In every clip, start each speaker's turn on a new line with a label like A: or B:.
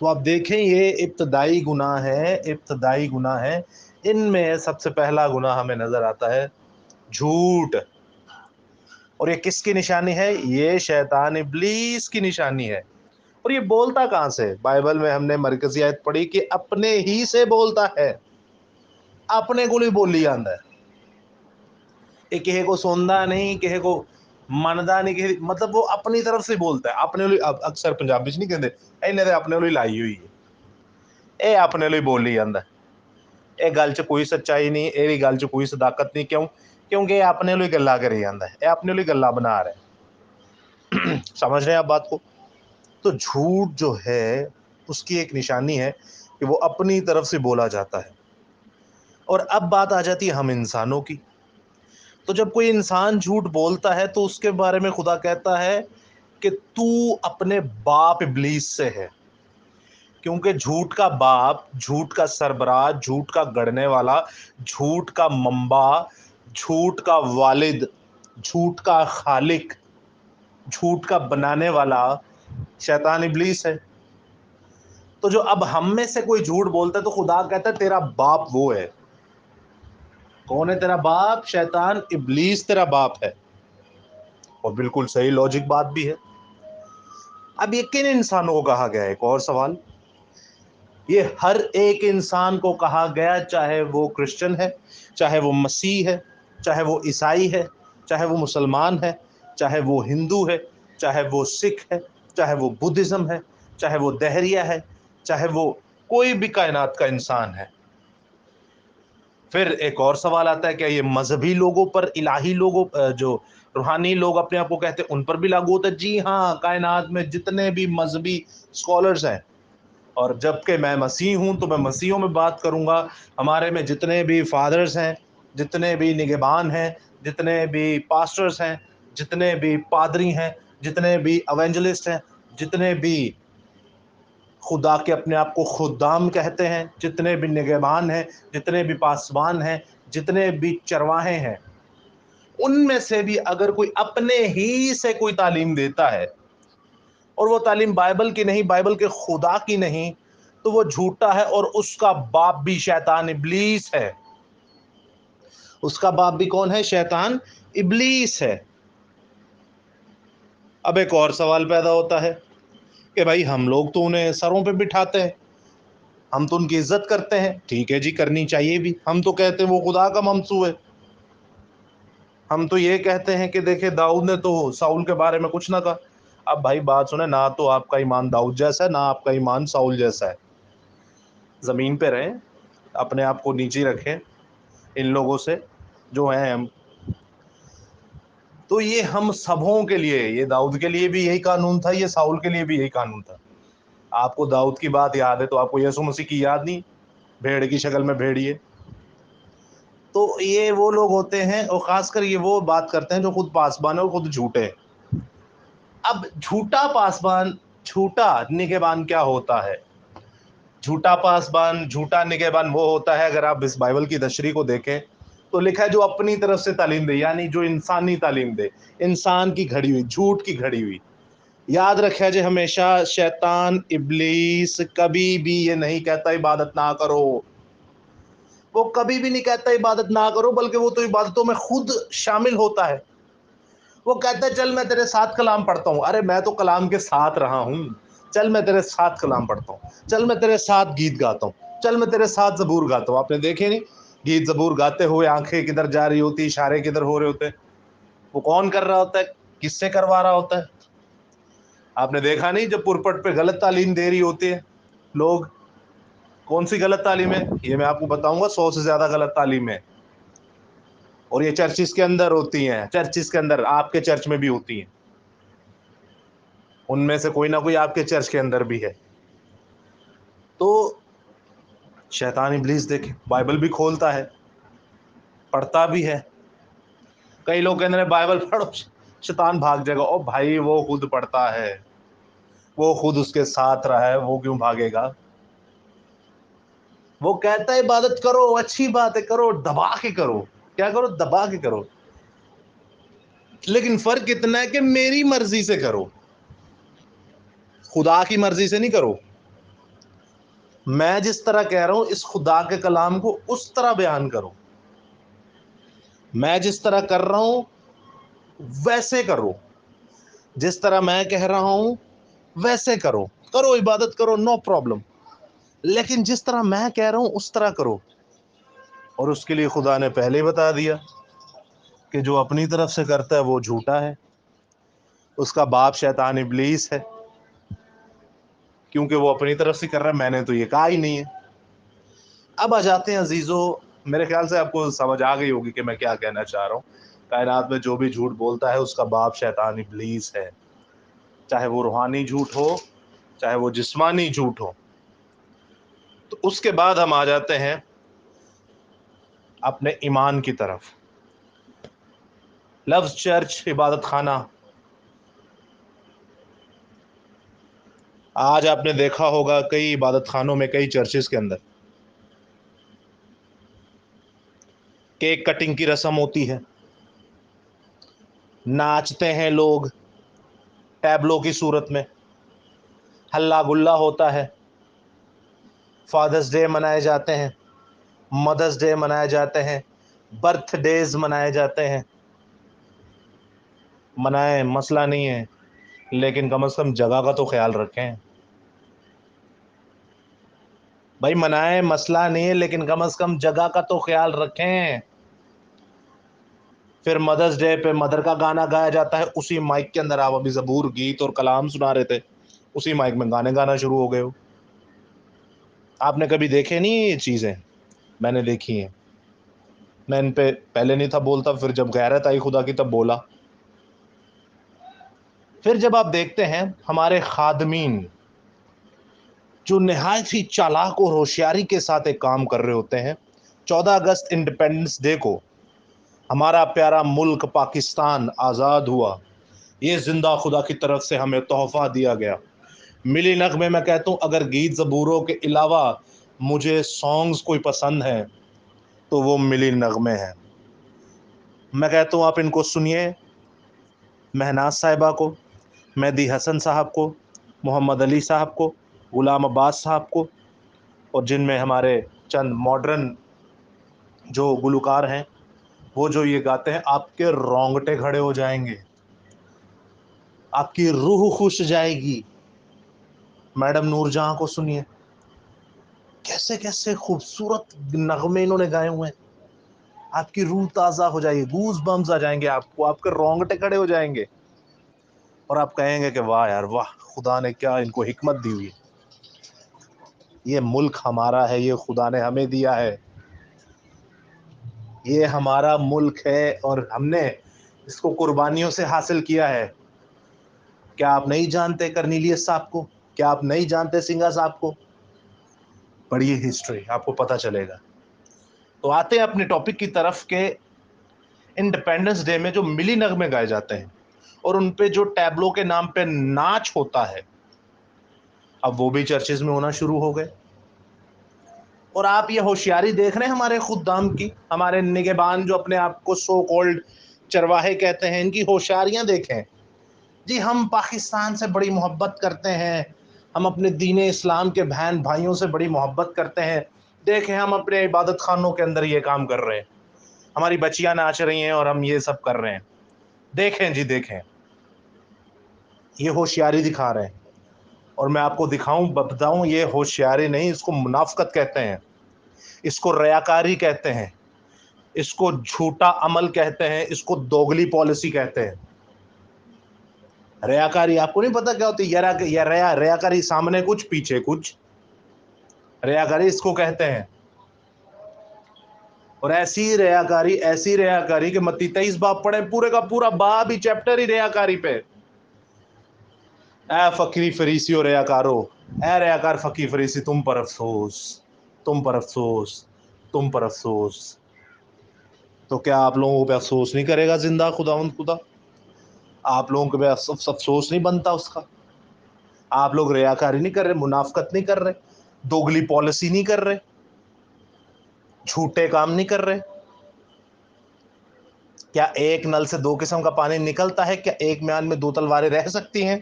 A: تو آپ دیکھیں یہ ابتدائی گناہ ہے. ان میں سب سے پہلا گناہ ہمیں نظر آتا ہے جھوٹ. اور یہ کس کی نشانی ہے؟ یہ شیطان ابلیس کی نشانی ہے. اور یہ بولتا کہاں سے؟ بائبل میں ہم نے مرکزی آیت پڑھی کہ اپنے ہی سے بولتا ہے، اپنے کو ہی بولی جاتا ہے. یہ کہے کو سندا نہیں، کہے کو مندا نہیں، مطلب وہ اپنی طرف سے بولتا ہے. اپنے لیے اکثر پنجابی چ نہیں کہتے انہیں اپنے لیے لائی ہوئی ہے، اے اپنے لیے بولی جاتا ہے. اے گل چ کوئی سچائی نہیں، اے گل چ کوئی صداقت نہیں. کیوں؟ کیونکہ یہ اپنے لیے گلا کری جاتا ہے، یہ اپنے لیے گلا بنا رہا ہے. سمجھ رہے ہیں آپ بات کو؟ تو جھوٹ جو ہے اس کی ایک نشانی ہے کہ وہ اپنی طرف سے بولا جاتا ہے. اور اب بات آ جاتی ہے ہم انسانوں کی. تو جب کوئی انسان جھوٹ بولتا ہے تو اس کے بارے میں خدا کہتا ہے کہ تو اپنے باپ ابلیس سے ہے. کیونکہ جھوٹ کا باپ، جھوٹ کا سربراہ، جھوٹ کا گڑنے والا، جھوٹ کا منبع، جھوٹ کا والد، جھوٹ کا خالق، جھوٹ کا بنانے والا شیطان ابلیس ہے. تو جو اب ہم میں سے کوئی جھوٹ بولتا ہے تو خدا کہتا ہے تیرا باپ وہ ہے. کون ہے تیرا باپ؟ شیطان ابلیس تیرا باپ ہے. اور بالکل صحیح لاجک بات بھی ہے. اب یہ کن انسانوں کو کہا گیا ہے؟ ایک اور سوال. یہ ہر ایک انسان کو کہا گیا، چاہے وہ کرسچن ہے، چاہے وہ مسیح ہے، چاہے وہ عیسائی ہے، چاہے وہ مسلمان ہے، چاہے وہ ہندو ہے، چاہے وہ سکھ ہے، چاہے وہ بدھزم ہے، چاہے وہ دہریہ ہے، چاہے وہ کوئی بھی کائنات کا انسان ہے. پھر ایک اور سوال آتا ہے، کیا یہ مذہبی لوگوں پر، الہی لوگوں جو روحانی لوگ اپنے آپ کو کہتے ہیں ان پر بھی لاگو ہوتا ہے؟ جی ہاں، کائنات میں جتنے بھی مذہبی اسکالرز ہیں، اور جب کہ میں مسیح ہوں تو میں مسیحوں میں بات کروں گا. ہمارے میں جتنے بھی فادرز ہیں، جتنے بھی نگہبان ہیں، جتنے بھی پاسٹرز ہیں، جتنے بھی پادری ہیں، جتنے بھی ایونجلسٹ ہیں، جتنے بھی خدا کے اپنے آپ کو خدام کہتے ہیں، جتنے بھی نگہبان ہیں، جتنے بھی پاسبان ہیں، جتنے بھی چرواہے ہیں، ان میں سے بھی اگر کوئی اپنے ہی سے کوئی تعلیم دیتا ہے اور وہ تعلیم بائبل کی نہیں، بائبل کے خدا کی نہیں، تو وہ جھوٹا ہے. اور اس کا باپ بھی شیطان ابلیس ہے. اس کا باپ بھی کون ہے؟ شیطان ابلیس ہے. اب ایک اور سوال پیدا ہوتا ہے کہ بھائی ہم لوگ تو انہیں سروں پہ بٹھاتے ہیں، ہم تو ان کی عزت کرتے ہیں. ٹھیک ہے جی، کرنی چاہیے بھی. ہم تو کہتے ہیں وہ خدا کا ممسو ہے. ہم تو یہ کہتے ہیں کہ دیکھیں داؤد نے تو ساؤل کے بارے میں کچھ نہ کہا. اب بھائی بات سنیں، نہ تو آپ کا ایمان داؤد جیسا ہے، نہ آپ کا ایمان ساؤل جیسا ہے. زمین پہ رہیں، اپنے آپ کو نیچے رکھیں ان لوگوں سے جو ہیں ہم. تو یہ ہم سبوں کے لیے، یہ داؤد کے لیے بھی یہی قانون تھا، یہ ساؤل کے لیے بھی یہی قانون تھا. آپ کو داؤد کی بات یاد ہے تو آپ کو یسوع مسیح کی یاد نہیں؟ بھیڑ کی شکل میں بھیڑیے. تو یہ وہ لوگ ہوتے ہیں، اور خاص کر یہ وہ بات کرتے ہیں جو خود پاسبان ہے اور خود جھوٹے. اب جھوٹا پاسبان، جھوٹا نگہبان کیا ہوتا ہے؟ جھوٹا پاسبان، جھوٹا نگہبان وہ ہوتا ہے، اگر آپ اس بائبل کی تشریح کو دیکھیں تو لکھا ہے جو اپنی طرف سے تعلیم دے، یعنی جو انسانی تعلیم دے، انسان کی گھڑی ہوئی، جھوٹ کی گھڑی ہوئی. یاد رکھا جائے ہمیشہ، شیطان ابلیس کبھی بھی یہ نہیں کہتا عبادت نہ کرو. وہ کبھی بھی نہیں کہتا عبادت نہ کرو، بلکہ وہ تو عبادتوں میں خود شامل ہوتا ہے. وہ کہتا ہے چل میں تیرے ساتھ کلام پڑھتا ہوں. ارے میں تو کلام کے ساتھ رہا ہوں، چل میں تیرے ساتھ کلام پڑھتا ہوں، چل میں تیرے ساتھ گیت گاتا ہوں، چل میں تیرے ساتھ زبور گاتا ہوں. آپ نے دیکھے نہیں گیت زبور گاتے ہوئے آنکھیں کدھر جا رہی ہوتی، اشارے کدھر ہو رہے ہوتے؟ وہ کون کر رہا ہوتا ہے؟ کس سے کروا رہا ہوتا ہے؟ آپ نے دیکھا نہیں جب پرپٹ پہ غلط تعلیم دے رہی ہوتی ہے لوگ؟ کون سی غلط تعلیم ہے یہ میں آپ کو بتاؤں گا. 100 سے زیادہ غلط تعلیم ہے، اور یہ چرچز کے اندر ہوتی ہیں. چرچز کے اندر، آپ کے چرچ میں بھی ہوتی ہیں. ان میں سے کوئی نہ کوئی آپ کے چرچ کے اندر بھی ہے. تو شیطان ابلیس دیکھیں بائبل بھی کھولتا ہے، پڑھتا بھی ہے. کئی لوگ کہتے ہیں بائبل پڑھو شیطان بھاگ جائے گا. او بھائی وہ خود پڑھتا ہے، وہ خود اس کے ساتھ رہا ہے، وہ کیوں بھاگے گا؟ وہ کہتا ہے عبادت کرو، اچھی بات ہے، کرو، دبا کے کرو. کیا کرو؟ دبا کے کرو. لیکن فرق اتنا ہے کہ میری مرضی سے کرو، خدا کی مرضی سے نہیں کرو. میں جس طرح کہہ رہا ہوں اس خدا کے کلام کو اس طرح بیان کرو، میں جس طرح کر رہا ہوں ویسے کرو، جس طرح میں کہہ رہا ہوں ویسے کرو، کرو عبادت کرو، نو پرابلم، لیکن جس طرح میں کہہ رہا ہوں اس طرح کرو۔ اور اس کے لیے خدا نے پہلے ہی بتا دیا کہ جو اپنی طرف سے کرتا ہے وہ جھوٹا ہے، اس کا باپ شیطان ابلیس ہے، کیونکہ وہ اپنی طرف سے کر رہا ہے، میں نے تو یہ کہا ہی نہیں ہے۔ اب آ جاتے ہیں عزیزو، میرے خیال سے آپ کو سمجھ آ گئی ہوگی کہ میں کیا کہنا چاہ رہا ہوں۔ کائنات میں جو بھی جھوٹ بولتا ہے اس کا باپ شیطان ابلیس ہے، چاہے وہ روحانی جھوٹ ہو چاہے وہ جسمانی جھوٹ ہو۔ تو اس کے بعد ہم آ جاتے ہیں اپنے ایمان کی طرف۔ لفظ چرچ، عبادت خانہ، آج آپ نے دیکھا ہوگا کئی عبادت خانوں میں، کئی چرچز کے اندر کیک کٹنگ کی رسم ہوتی ہے، ناچتے ہیں لوگ ٹیبلو کی صورت میں، ہلا گلا ہوتا ہے، فادرز ڈے منائے جاتے ہیں، مدرز ڈے منائے جاتے ہیں، برتھ ڈیز منائے جاتے ہیں۔ منائیں، مسئلہ نہیں ہے، لیکن کم از کم جگہ کا تو خیال رکھیں بھائی۔ منائیں، مسئلہ نہیں ہے، لیکن کم از کم جگہ کا تو خیال رکھیں۔ پھر مدرز ڈے پہ مدر کا گانا گایا جاتا ہے، اسی مائک کے اندر آپ ابھی زبور، گیت اور کلام سنا رہے تھے، اسی مائک میں گانے گانا شروع ہو گئے ہو۔ آپ نے کبھی دیکھے نہیں یہ چیزیں؟ میں نے دیکھی ہیں، میں ان پہ پہلے نہیں تھا بولتا، پھر جب غیرت آئی خدا کی تب بولا۔ پھر جب آپ دیکھتے ہیں ہمارے خادمین جو نہایت ہی چالاک اور ہوشیاری کے ساتھ ایک کام کر رہے ہوتے ہیں، 14 اگست انڈیپینڈنس ڈے کو ہمارا پیارا ملک پاکستان آزاد ہوا، یہ زندہ خدا کی طرف سے ہمیں تحفہ دیا گیا۔ ملی نغمے میں کہتا ہوں، اگر گیت زبوروں کے علاوہ مجھے سانگز کوئی پسند ہیں تو وہ ملی نغمے ہیں۔ میں کہتا ہوں آپ ان کو سنیے، مہناز صاحبہ کو، مہدی حسن صاحب کو، محمد علی صاحب کو، غلام عباس صاحب کو، اور جن میں ہمارے چند ماڈرن جو گلوکار ہیں وہ جو یہ گاتے ہیں، آپ کے رونگٹے کھڑے ہو جائیں گے، آپ کی روح خوش جائے گی۔ میڈم نور جہاں کو سنیے، کیسے کیسے خوبصورت نغمے انہوں نے گائے ہوئے ہیں، آپ کی روح تازہ ہو جائے گی، گوز بمز آ جائیں گے آپ کو، آپ کے رونگٹے کھڑے ہو جائیں گے، اور آپ کہیں گے کہ واہ یار واہ، خدا نے کیا ان کو حکمت دی ہوئی ہے۔ یہ ملک ہمارا ہے، یہ خدا نے ہمیں دیا ہے، یہ ہمارا ملک ہے، اور ہم نے اس کو قربانیوں سے حاصل کیا ہے۔ کیا آپ نہیں جانتے کرنیلیس صاحب کو؟ کیا آپ نہیں جانتے سنگھا صاحب کو؟ پڑھیے ہسٹری، آپ کو پتہ چلے گا۔ تو آتے ہیں اپنے ٹاپک کی طرف کہ انڈیپینڈنس ڈے میں جو ملی نغمے گائے جاتے ہیں اور ان پہ جو ٹیبلو کے نام پہ ناچ ہوتا ہے، اب وہ بھی چرچز میں ہونا شروع ہو گئے۔ اور آپ یہ ہوشیاری دیکھ رہے ہیں ہمارے خدام کی، ہمارے نگہبان جو اپنے آپ کو سو کولڈ چرواہے کہتے ہیں، ان کی ہوشیاریاں دیکھیں۔ جی ہم پاکستان سے بڑی محبت کرتے ہیں، ہم اپنے دین اسلام کے بہن بھائیوں سے بڑی محبت کرتے ہیں، دیکھیں ہم اپنے عبادت خانوں کے اندر یہ کام کر رہے ہیں، ہماری بچیاں ناچ رہی ہیں اور ہم یہ سب کر رہے ہیں، دیکھیں جی دیکھیں، یہ ہوشیاری دکھا رہے ہیں۔ اور میں آپ کو دکھاؤں بتاؤں، یہ ہوشیاری نہیں، اس کو منافقت کہتے ہیں، اس کو ریاکاری کہتے ہیں، اس کو جھوٹا عمل کہتے ہیں، اس کو دوگلی پالیسی کہتے ہیں۔ ریاکاری آپ کو نہیں پتا کیا ہوتی ہے؟ ریاکاری سامنے کچھ پیچھے کچھ، ریاکاری اس کو کہتے ہیں۔ اور ایسی ریاکاری کہ متی 23 باب پڑھے، پورے کا پورا باب ہی چیپٹر ہی ریاکاری پہ۔ اے فقیری فریسی اور ریاکارو، اے ریاکار فقیر فریسی، تم پر افسوس، تم پر افسوس، تم پر افسوس۔ تو کیا آپ لوگوں پہ افسوس نہیں کرے گا زندہ خدا؟ آپ لوگوں کے پہ افسوس نہیں بنتا اس کا؟ آپ لوگ ریاکاری نہیں کر رہے، منافقت نہیں کر رہے، دوگلی پالیسی نہیں کر رہے، جھوٹے کام نہیں کر رہے؟ کیا ایک نل سے 2 قسم کا پانی نکلتا ہے؟ کیا ایک میان میں 2 تلواریں رہ سکتی ہیں؟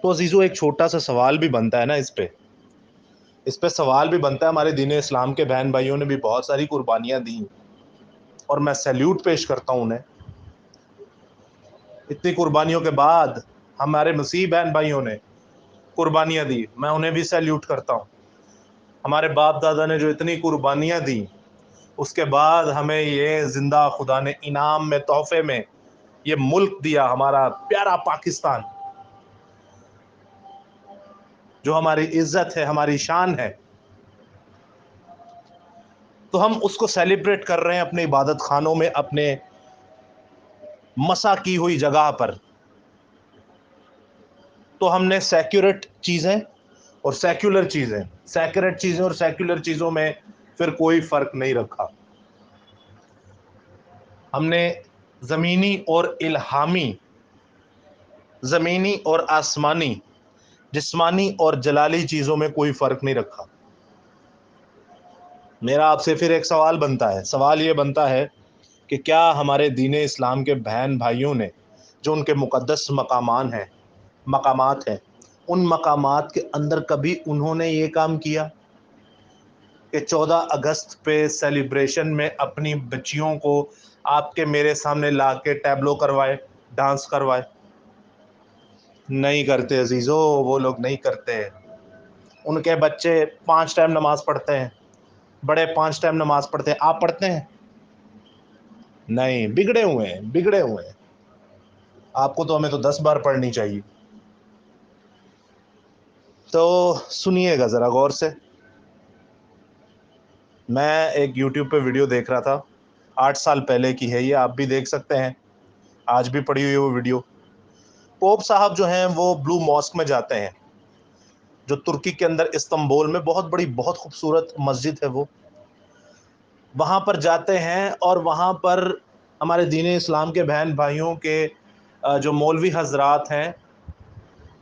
A: تو عزیزو ایک چھوٹا سا سوال بھی بنتا ہے نا اس پہ سوال بھی بنتا ہے. ہمارے دین اسلام کے بہن بھائیوں نے بھی بہت ساری قربانیاں دیں اور میں سیلیوٹ پیش کرتا ہوں انہیں. اتنی قربانیوں کے بعد ہمارے مسیح بہن بھائیوں نے قربانیاں دی, میں انہیں بھی سیلیوٹ کرتا ہوں. ہمارے باپ دادا نے جو اتنی قربانیاں دی, اس کے بعد ہمیں یہ زندہ خدا نے انعام میں, تحفے میں یہ ملک دیا, ہمارا پیارا پاکستان, جو ہماری عزت ہے, ہماری شان ہے. تو ہم اس کو سیلیبریٹ کر رہے ہیں اپنے عبادت خانوں میں, اپنے مسا کی ہوئی جگہ پر. تو ہم نے سیکولر چیزیں اور سیکولر چیزوں میں پھر کوئی فرق نہیں رکھا. ہم نے زمینی اور الہامی, زمینی اور آسمانی, جسمانی اور جلالی چیزوں میں کوئی فرق نہیں رکھا. میرا آپ سے پھر ایک سوال بنتا ہے, سوال یہ بنتا ہے کہ کیا ہمارے دین اسلام کے بہن بھائیوں نے جو ان کے مقدس مقامات ہیں, ان مقامات کے اندر کبھی انہوں نے یہ کام کیا کہ 14 اگست پہ سیلیبریشن میں اپنی بچیوں کو آپ کے میرے سامنے لا کے ٹیبلو کروائے, ڈانس کروائے؟ نہیں کرتے عزیزو, وہ لوگ نہیں کرتے. ان کے بچے 5 ٹائم نماز پڑھتے ہیں, بڑے 5 ٹائم نماز پڑھتے ہیں. آپ پڑھتے ہیں؟ نہیں, بگڑے ہوئے ہیں. آپ کو تو, ہمیں تو 10 بار پڑھنی چاہیے. تو سنیے گا ذرا غور سے. میں ایک یوٹیوب پہ ویڈیو دیکھ رہا تھا, 8 سال پہلے کی ہے یہ, آپ بھی دیکھ سکتے ہیں, آج بھی پڑی ہوئی وہ ویڈیو. پوپ صاحب جو ہیں وہ بلو ماسک میں جاتے ہیں, جو ترکی کے اندر استنبول میں بہت بڑی, بہت خوبصورت مسجد ہے وہ. وہاں پر جاتے ہیں اور وہاں پر ہمارے دین اسلام کے بہن بھائیوں کے جو مولوی حضرات ہیں,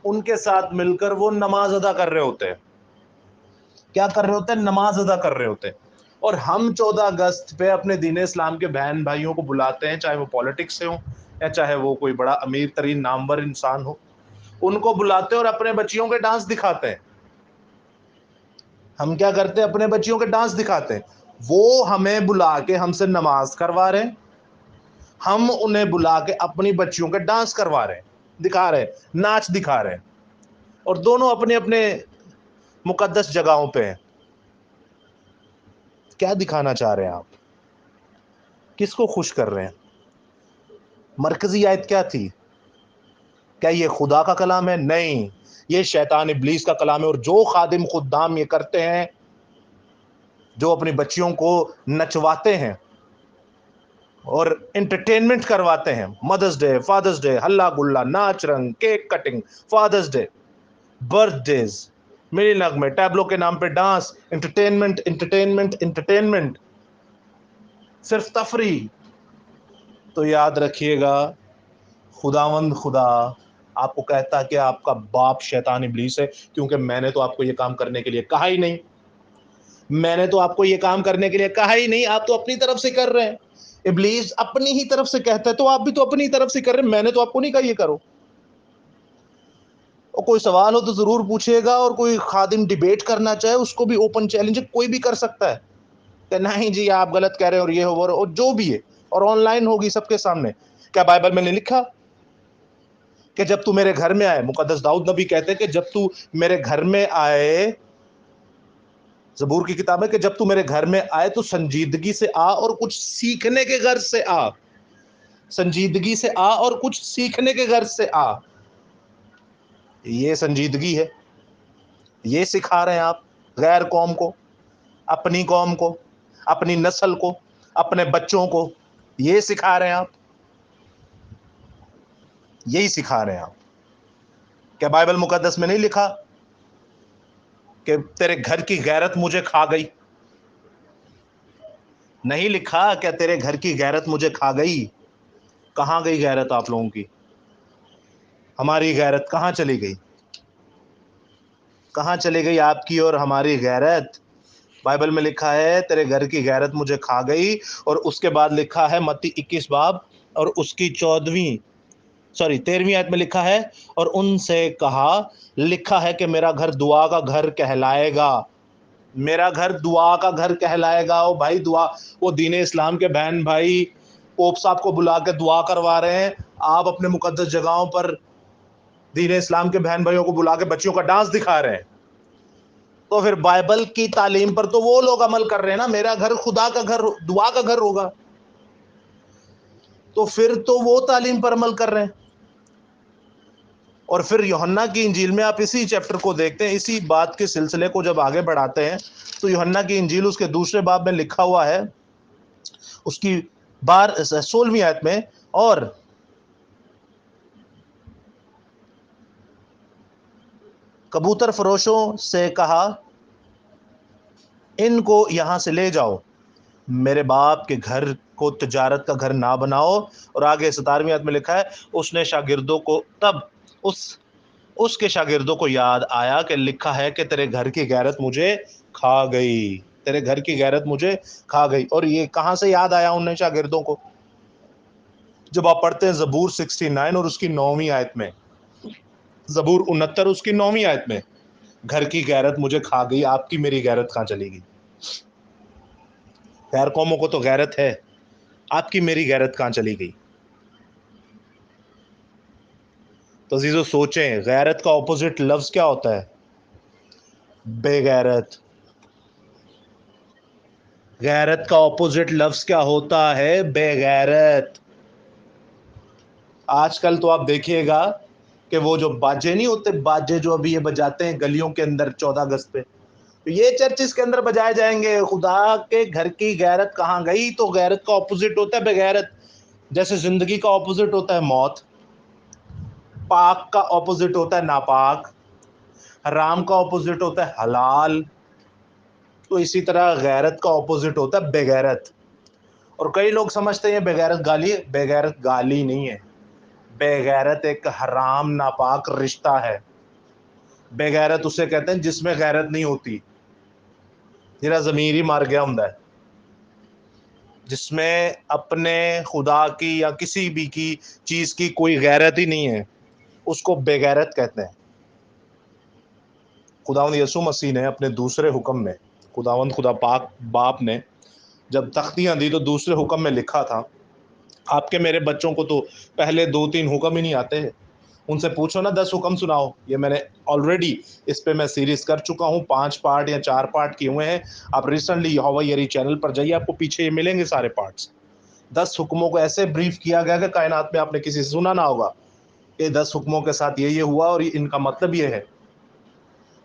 A: ان کے ساتھ مل کر وہ نماز ادا کر رہے ہوتے ہیں. کیا کر رہے ہوتے ہیں؟ نماز ادا کر رہے ہوتے ہیں. اور ہم 14 اگست پہ اپنے دین اسلام کے بہن بھائیوں کو بلاتے ہیں, چاہے وہ پالیٹکس سے ہوں یا چاہے وہ کوئی بڑا امیر ترین نامور انسان ہو, ان کو بلاتے ہیں اور اپنے بچیوں کے ڈانس دکھاتے ہیں. ہم کیا کرتے ہیں؟ اپنے بچیوں کے ڈانس دکھاتے ہیں. وہ ہمیں بلا کے ہم سے نماز کروا رہے ہیں, ہم انہیں بلا کے اپنی بچیوں کے ڈانس کروا رہے ہیں, دکھا رہے ہیں, ناچ دکھا رہے ہیں, اور دونوں اپنے اپنے مقدس جگہوں پہ ہیں. کیا دکھانا چاہ رہے ہیں آپ؟ کس کو خوش کر رہے ہیں؟ مرکزی آیت کیا تھی؟ کیا یہ خدا کا کلام ہے؟ نہیں, یہ شیطان ابلیس کا کلام ہے. اور جو خادم خدام یہ کرتے ہیں, جو اپنی بچیوں کو نچواتے ہیں اور انٹرٹینمنٹ کرواتے ہیں, مدرس ڈے, فادرس ڈے, ہلا گلا, ناچ رنگ, cake cutting, father's day, birthdays, میری نغمے, ٹیبلو کے نام پہ ڈانس, انٹرٹینمنٹ, صرف تفریح. تو یاد رکھیے گا, خداوند خدا آپ کو کہتا ہے کہ آپ کا باپ شیطان ابلیس ہے, کیونکہ میں نے تو آپ کو یہ کام کرنے کے لیے کہا ہی نہیں. آپ تو اپنی طرف سے کر رہے ہیں. ابلیس اپنی ہی طرف سے کہتا ہے, تو آپ بھی تو اپنی طرف سے کر رہے ہیں. میں نے تو آپ کو نہیں کہا یہ کرو. اور کوئی سوال ہو تو ضرور پوچھیے گا, اور کوئی خادم ڈیبیٹ کرنا چاہے اس کو بھی اوپن چیلنج ہے, کوئی بھی کر سکتا ہے کہ نہیں جی آپ غلط کہہ رہے ہیں, اور یہ ہو, اور جو بھی ہے, اور آن لائن ہوگی سب کے سامنے. کیا بائبل میں نے لکھا کہ جب تو میرے گھر میں آئے, مقدس داؤد نبی کہتے ہیں کہ جب تو میرے گھر میں آئے, زبور کی کتاب ہے کہ جب تو میرے گھر میں آئے تو سنجیدگی سے آ اور کچھ سیکھنے کے غرض سے آ. سنجیدگی سے آ اور کچھ سیکھنے کے غرض سے آ. یہ سنجیدگی ہے, یہ سکھا رہے ہیں آپ غیر قوم کو, اپنی قوم کو, اپنی نسل کو, اپنے بچوں کو, یہ سکھا رہے ہیں آپ, یہی سکھا رہے ہیں آپ. کیا بائبل مقدس میں نہیں لکھا کہ تیرے گھر کی غیرت مجھے کھا گئی؟ نہیں لکھا کہ تیرے گھر کی غیرت مجھے کھا گئی. کہاں گئی غیرت آپ لوگوں کی؟ ہماری غیرت کہاں چلی گئی؟ کہاں چلی گئی آپ کی اور ہماری غیرت؟ بائبل میں لکھا ہے تیرے گھر کی غیرت مجھے کھا گئی, اور اس کے بعد لکھا ہے متی 21 باب اور اس کی 14ویں سوری 13ویں آیت میں لکھا ہے اور ان سے کہا لکھا ہے کہ میرا گھر دعا کا گھر کہلائے گا، میرا گھر دعا کا گھر کہلائے گا۔ او بھائی دعا، وہ دین اسلام کے بہن بھائی پوپ صاحب کو بلا کے دعا کروا رہے ہیں، آپ اپنے مقدس جگہوں پر دین اسلام کے بہن بھائیوں کو بلا کے بچیوں کا ڈانس دکھا رہے ہیں۔ تو پھر بائبل کی تعلیم پر تو وہ لوگ عمل کر رہے ہیں نا، میرا گھر خدا کا گھر دعا کا گھر ہوگا، تو پھر تو وہ تعلیم پر عمل کر رہے ہیں۔ اور پھر یوحنا کی انجیل میں آپ اسی چیپٹر کو دیکھتے ہیں، اسی بات کے سلسلے کو جب آگے بڑھاتے ہیں تو یوحنا کی انجیل اس کے دوسرے باب میں لکھا ہوا ہے، اس کی 16ویں آیت میں، اور کبوتر فروشوں سے کہا ان کو یہاں سے لے جاؤ، میرے باپ کے گھر کو تجارت کا گھر نہ بناؤ۔ اور آگے 17ویں آیت میں لکھا ہے اس نے شاگردوں کو تب اس کے شاگردوں کو یاد آیا کہ لکھا ہے کہ تیرے گھر کی غیرت مجھے کھا گئی، تیرے گھر کی غیرت مجھے کھا گئی۔ اور یہ کہاں سے یاد آیا انہیں شاگردوں کو؟ جب آپ پڑھتے ہیں زبور 69 اور اس کی 9ویں آیت میں، زبور 69 اس کی 9ویں آیت میں، گھر کی غیرت مجھے کھا گئی، آپ کی میری غیرت کہاں چلی گئی؟ غیر قوموں کو تو غیرت ہے، آپ کی میری غیرت کہاں چلی گئی؟ تو عزیزو سوچیں، غیرت کا اپوزٹ لفظ کیا ہوتا ہے؟ بے غیرت۔ غیرت کا اپوزٹ لفظ کیا ہوتا ہے؟ بے غیرت۔ آج کل تو آپ دیکھیے گا کہ وہ جو باجے نہیں ہوتے، باجے جو ابھی یہ بجاتے ہیں گلیوں کے اندر 14 اگست پہ، تو یہ چرچز کے اندر بجائے جائیں گے، خدا کے گھر کی غیرت کہاں گئی؟ تو غیرت کا اپوزٹ ہوتا ہے بے غیرت۔ جیسے زندگی کا اپوزٹ ہوتا ہے موت، پاک کا اپوزٹ ہوتا ہے ناپاک، حرام کا اپوزٹ ہوتا ہے حلال، تو اسی طرح غیرت کا اپوزٹ ہوتا ہے بے غیرت۔ اور کئی لوگ سمجھتے ہیں بے غیرت گالی ہے، بے غیرت گالی نہیں ہے، بے غیرت ایک حرام ناپاک رشتہ ہے۔ بے غیرت اسے کہتے ہیں جس میں غیرت نہیں ہوتی، جنہاں ضمیر ہی مار گیا ہوں، جس میں اپنے خدا کی یا کسی بھی کی چیز کی کوئی غیرت ہی نہیں ہے، اس کو بے غیرت کہتے ہیں۔ خداوند یسوع مسیح نے اپنے دوسرے حکم میں، خداوند خدا پاک باپ نے جب تختیاں دی تو دوسرے حکم میں لکھا تھا، آپ کے میرے بچوں کو تو پہلے 2-3 حکم ہی نہیں آتے، ان سے پوچھو نا 10 حکم سناؤ۔ یہ میں نے آلریڈی اس پہ میں سیریز کر چکا ہوں، 5 پارٹ یا 4 پارٹ کیے ہوئے ہیں، آپ ریسنٹلی یہوہ یری چینل پر جائیے، آپ کو پیچھے یہ ملیں گے سارے پارٹس۔ 10 حکموں کو ایسے بریف کیا گیا کہ کائنات میں آپ نے کسی سے سنا نہ ہوگا کہ 10 حکموں کے ساتھ یہ ہوا اور ان کا مطلب یہ ہے۔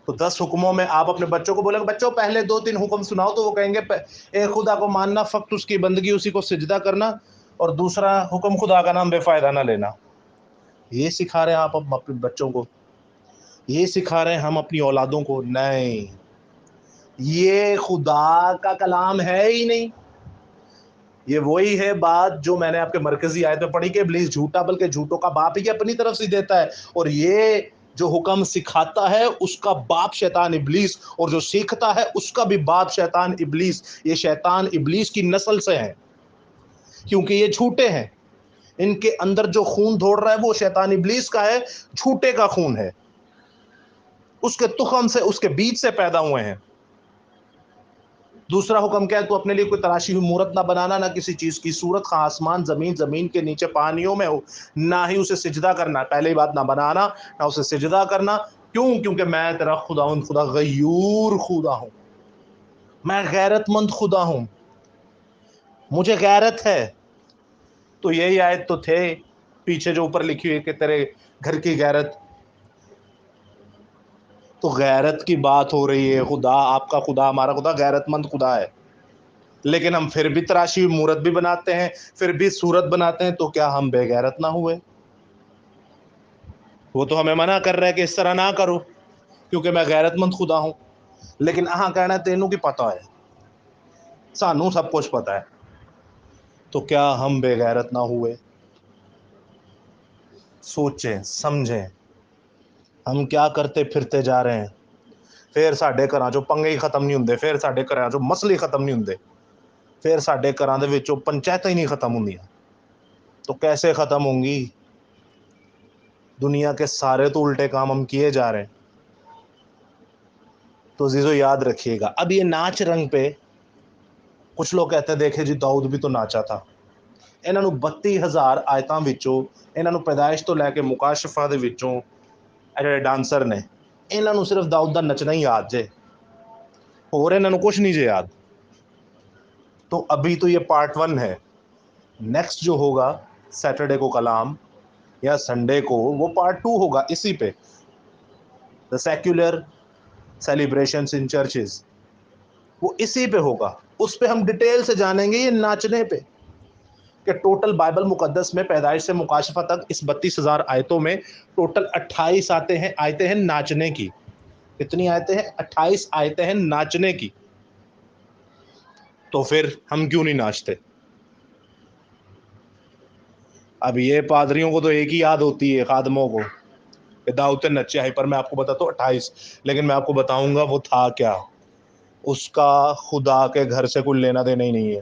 A: تو 10 حکموں میں آپ اپنے بچوں کو بولیں گے بچوں پہلے 2-3 حکم سناؤ، تو وہ کہیں گے ایک خدا کو ماننا، فقط اس کی بندگی، اسی کو سجدہ کرنا، اور دوسرا حکم خدا کا نام بے فائدہ نہ لینا۔ یہ سکھا رہے ہیں آپ اپنے بچوں کو، یہ سکھا رہے ہیں ہم اپنی اولادوں کو؟ نہیں، یہ خدا کا کلام ہے ہی نہیں۔ یہ وہی ہے بات جو میں نے آپ کے مرکزی آیت میں پڑھی کہ ابلیس جھوٹا بلکہ جھوٹوں کا باپ ہی اپنی طرف سے دیتا ہے، اور یہ جو حکم سکھاتا ہے اس کا باپ شیطان ابلیس، اور جو سیکھتا ہے اس کا بھی باپ شیطان ابلیس۔ یہ شیطان ابلیس کی نسل سے ہیں، کیونکہ یہ جھوٹے ہیں، ان کے اندر جو خون دوڑ رہا ہے وہ شیطان ابلیس کا ہے، جھوٹے کا خون ہے، اس کے تخم سے، اس کے بیج سے پیدا ہوئے ہیں۔ دوسرا حکم کیا ہے؟ تو اپنے لیے کوئی تراشی ہوئی مورت نہ بنانا، نہ کسی چیز کی صورت، خواہ آسمان زمین، زمین کے نیچے پانیوں میں ہو، نہ ہی اسے سجدہ کرنا۔ پہلی بات، نہ بنانا نہ اسے سجدہ کرنا۔ کیوں؟ کیونکہ میں تیرا خداوند خدا غیور خدا ہوں، میں غیرت مند خدا ہوں، مجھے غیرت ہے۔ تو یہی آیت تو تھے پیچھے جو اوپر لکھی ہوئی کہ تیرے گھر کی غیرت، تو غیرت کی بات ہو رہی ہے۔ خدا، آپ کا خدا، ہمارا خدا غیرت مند خدا ہے، لیکن ہم پھر بھی تراشی ہوئی مورت بھی بناتے ہیں، پھر بھی صورت بناتے ہیں، تو کیا ہم بے غیرت نہ ہوئے؟ وہ تو ہمیں منع کر رہا ہے کہ اس طرح نہ کرو کیونکہ میں غیرت مند خدا ہوں، لیکن اہاں کہنا ہے تینوں کی پتہ ہے، سانوں سب کچھ پتہ ہے، تو کیا ہم بے غیرت نہ ہوئے؟ سوچیں، سمجھیں، ہم کیا کرتے پھرتے جا رہے ہیں۔ پھر ساڈے گھراں چوں پنگے ہی ختم نہیں ہوندے، پھر ساڈے گھراں چوں مسئلے ہی ختم نہیں ہوندے، پھر ساڈے گھراں دے وچوں پنچایتاں ہی نہیں ختم ہوندیاں، تو کیسے ختم ہوں گی؟ دنیا کے سارے تو الٹے کام ہم کیے جا رہے ہیں. تو عزیزو یاد رکھیے گا. اب یہ ناچ رنگ پہ کچھ لوگ کہتے ہیں دیکھے جی داؤد بھی تو ناچا تھا. ਇਹਨਾਂ ਨੂੰ 32,000 ਆਇਤਾਂ ਵਿੱਚੋਂ ਇਹਨਾਂ ਨੂੰ ਪੈਦਾਇਸ਼ ਤੋਂ ਲੈ ਕੇ ਮੁਕਾਸ਼ਫਾ ਦੇ ਵਿੱਚੋਂ ਇਹ ਜਿਹੜੇ ਡਾਂਸਰ ਨੇ ਇਹਨਾਂ ਨੂੰ ਸਿਰਫ ਦਾਊਦ ਦਾ ਨੱਚਣਾ ਹੀ ਯਾਦ ਜੇ, ਹੋਰ ਇਹਨਾਂ ਨੂੰ ਕੁਝ ਨਹੀਂ ਜੇ ਯਾਦ. تو ابھی تو یہ پارٹ 1 ہے. نیکسٹ جو ہوگا سیٹرڈے کو کلام یا سنڈے کو وہ پارٹ 2 ہوگا اسی پہ, the secular celebrations in churches, وہ اسی پہ ہوگا. اس پہ ہم ڈیٹیل سے جانیں گے یہ ناچنے پہ کہ ٹوٹل بائبل مقدس میں پیدائش سے مکاشفہ تک اس 32,000 آیتوں میں ٹوٹل 28 آیتیں ہیں ناچنے کی. کتنی آیتیں ہیں؟ 28 آیتیں ہیں ناچنے کی. تو پھر ہم کیوں نہیں ناچتے؟ اب یہ پادریوں کو تو ایک ہی یاد ہوتی ہے خادموں کو کہ داؤد نے نچے ہے, پر میں آپ کو بتاتا ہوں 28, لیکن میں آپ کو بتاؤں گا وہ تھا کیا. اس کا خدا کے گھر سے کوئی لینا دینا ہی نہیں ہے.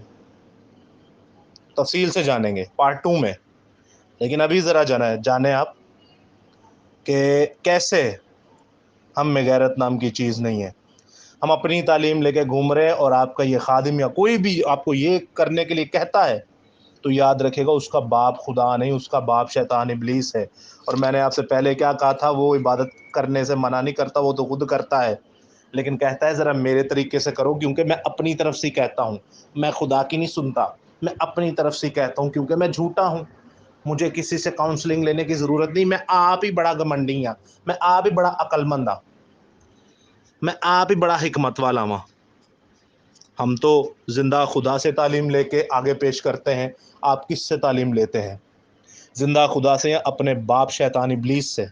A: تفصیل سے جانیں گے پارٹ 2 میں. لیکن ابھی ذرا جانیں آپ کہ کیسے ہم میں غیرت نام کی چیز نہیں ہے. ہم اپنی تعلیم لے کے گھوم رہے ہیں, اور آپ کا یہ خادم یا کوئی بھی آپ کو یہ کرنے کے لیے کہتا ہے تو یاد رکھے گا اس کا باپ خدا نہیں, اس کا باپ شیطان ابلیس ہے. اور میں نے آپ سے پہلے کیا کہا تھا, وہ عبادت کرنے سے منع نہیں کرتا, وہ تو خود کرتا ہے, لیکن کہتا ہے ذرا میرے طریقے سے کرو, کیونکہ میں اپنی طرف سے کہتا ہوں, میں خدا کی نہیں سنتا, میں اپنی طرف سے کہتا ہوں کیونکہ میں جھوٹا ہوں. مجھے کسی سے کاؤنسلنگ لینے کی ضرورت نہیں, میں آپ ہی بڑا گھمنڈی ہوں, میں آپ ہی بڑا عقل مند ہوں, میں آپ ہی بڑا حکمت والا ہوں. ہم تو زندہ خدا سے تعلیم لے کے آگے پیش کرتے ہیں. آپ کس سے تعلیم لیتے ہیں؟ زندہ خدا سے یا اپنے باپ شیطان ابلیس سے؟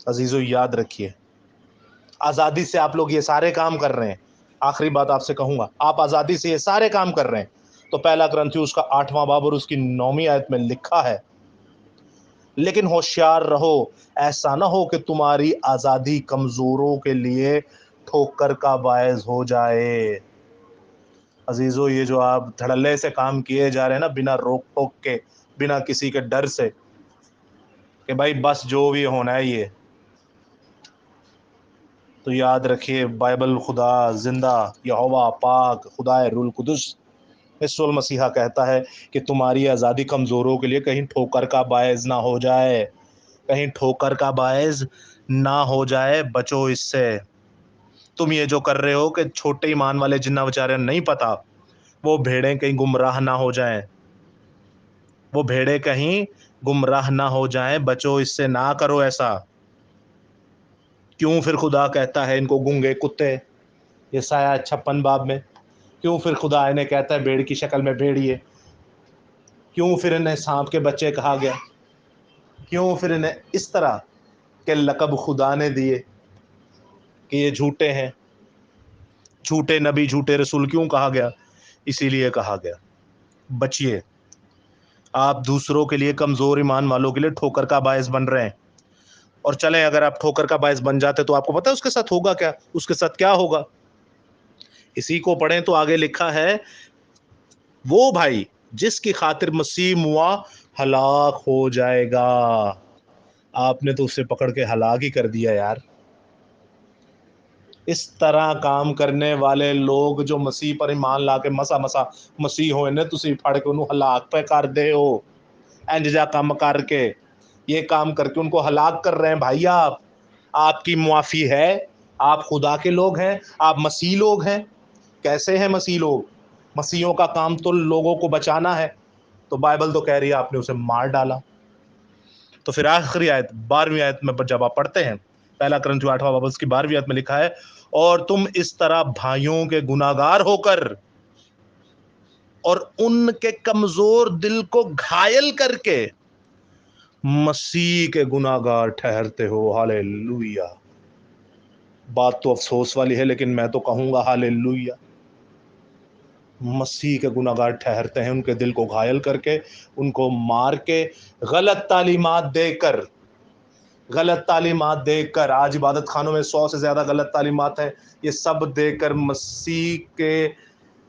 A: عزیزو یاد رکھیے, آزادی سے آپ لوگ یہ سارے کام کر رہے ہیں. آخری بات آپ سے کہوں گا, آپ آزادی سے یہ سارے کام کر رہے ہیں. تو پہلا کرنتھیوں اس کا 8واں باب اور اس کی 9ویں آیت میں لکھا ہے, لیکن ہوشیار رہو ایسا نہ ہو کہ تمہاری آزادی کمزوروں کے لیے ٹھوکر کا باعث ہو جائے. عزیزو یہ جو آپ دھڑلے سے کام کیے جا رہے ہیں نا, بنا روک ٹوک کے, بنا کسی کے ڈر سے کہ بھائی بس جو بھی ہونا ہے یہ, تو یاد رکھیے بائبل خدا زندہ یہوہ پاک خدا روح القدس یسوع المسیح کہتا ہے کہ تمہاری آزادی کمزوروں کے لیے کہیں ٹھوکر کا باعث نہ ہو جائے, کہیں ٹھوکر کا باعث نہ ہو جائے, بچو اس سے. تم یہ جو کر رہے ہو کہ چھوٹے ایمان والے جنہ بیچارے نہیں پتا, وہ بھیڑیں کہیں گمراہ نہ ہو جائیں, وہ بھیڑیں کہیں گمراہ نہ ہو جائیں, بچو اس سے, نہ کرو ایسا. کیوں پھر خدا کہتا ہے ان کو گونگے کتے؟ یسایہ 56 باب میں کیوں پھر خدا انہیں کہتا ہے بھیڑ کی شکل میں بھیڑیے؟ کیوں پھر انہیں سانپ کے بچے کہا گیا؟ کیوں پھر انہیں اس طرح کے لقب خدا نے دیے کہ یہ جھوٹے ہیں, جھوٹے نبی جھوٹے رسول کیوں کہا گیا؟ اسی لیے کہا گیا بچیے, آپ دوسروں کے لیے کمزور ایمان والوں کے لیے ٹھوکر کا باعث بن رہے ہیں. اور چلیں اگر آپ ٹھوکر کا باعث بن جاتے تو آپ کو پتا ہے اس کے ساتھ ہوگا کیا؟ اس کے ساتھ کیا ہوگا؟ اسی کو پڑھیں تو آگے لکھا ہے, وہ بھائی جس کی خاطر مسیح موا ہلاک ہو جائے گا. آپ نے تو اسے پکڑ کے ہلاک ہی کر دیا یار. اس طرح کام کرنے والے لوگ جو مسیح پر ایمان لا کے مسا مسیح ہوئے نے, تسی پھڑ کے انہوں ہلاک پہ کر دے ہو. انجا کام کر کے, یہ کام کر کے ان کو ہلاک کر رہے ہیں بھائی. آپ کی معافی ہے, آپ خدا کے لوگ ہیں, آپ مسیح لوگ ہیں. کیسے ہیں مسیح لوگ؟ مسیحوں کا کام تو لوگوں کو بچانا ہے, تو بائبل تو کہہ رہی ہے آپ نے اسے مار ڈالا. تو پھر آخری آیت 12ویں آیت میں جب آپ پڑھتے ہیں, پہلا کرنتھیوں 8واں باب اس کی 12ویں آیت میں لکھا ہے, اور تم اس طرح بھائیوں کے گناہگار ہو کر اور ان کے کمزور دل کو گھائل کر کے مسیح کے گناہگار ٹھہرتے ہو. ہاللیلویہ. بات تو افسوس والی ہے, لیکن میں تو کہوں گا ہاللیلویہ. مسیح کے گناہگار ٹھہرتے ہیں, ان کے دل کو گھائل کر کے, ان کو مار کے, غلط تعلیمات دے کر, غلط تعلیمات دے کر. آج عبادت خانوں میں 100 سے زیادہ غلط تعلیمات ہیں, یہ سب دے کر مسیح کے